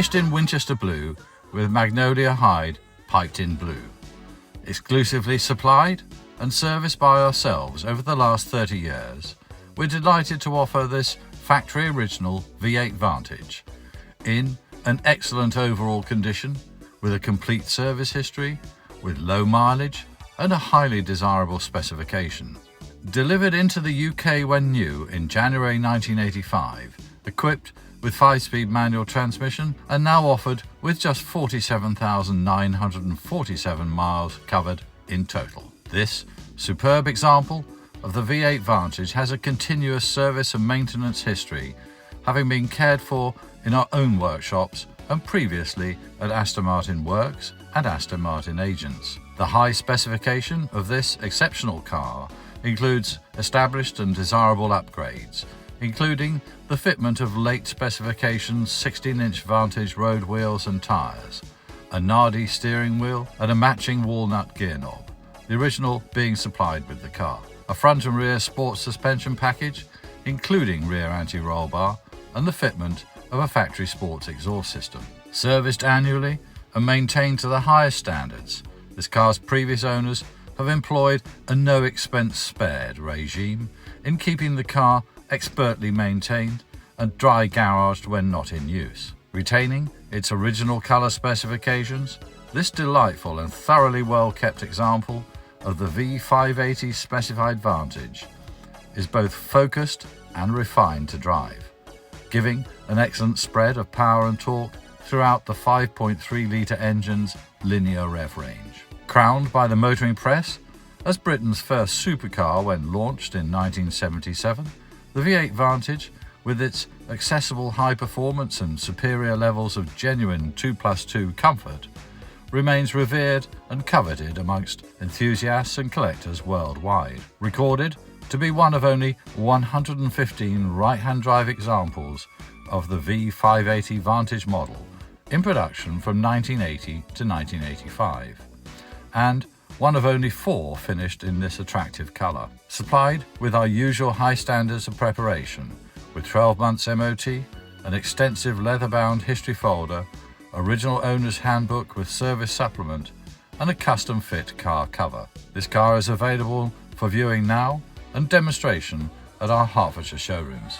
finished in Winchester Blue with Magnolia hide piped in blue. Exclusively supplied and serviced by ourselves over the last 30 years, we're delighted to offer this factory original V8 Vantage in an excellent overall condition, with a complete service history, with low mileage and a highly desirable specification. Delivered into the UK when new in January 1985, equipped with 5-speed manual transmission and now offered with just 47,947 miles covered in total. This superb example of the V8 Vantage has a continuous service and maintenance history, having been cared for in our own workshops and previously at Aston Martin Works and Aston Martin Agents. The high specification of this exceptional car includes established and desirable upgrades, including the fitment of late specification 16-inch Vantage road wheels and tyres, a Nardi steering wheel and a matching walnut gear knob, the original being supplied with the car. A front and rear sports suspension package, including rear anti-roll bar and the fitment of a factory sports exhaust system. Serviced annually and maintained to the highest standards, this car's previous owners have employed a no expense spared regime in keeping the car expertly maintained and dry garaged when not in use. Retaining its original colour specifications, this delightful and thoroughly well kept example of the V580 specified Vantage is both focused and refined to drive, giving an excellent spread of power and torque throughout the 5.3-litre engine's linear rev range. Crowned by the motoring press as Britain's first supercar when launched in 1977, the V8 Vantage, with its accessible high performance and superior levels of genuine 2+2 comfort, remains revered and coveted amongst enthusiasts and collectors worldwide. Recorded to be one of only 115 right-hand drive examples of the V580 Vantage model in production from 1980 to 1985, and one of only 4 finished in this attractive colour. Supplied with our usual high standards of preparation, with 12 months MOT, an extensive leather-bound history folder, original owner's handbook with service supplement, and a custom-fit car cover. This car is available for viewing now and demonstration at our Hertfordshire showrooms.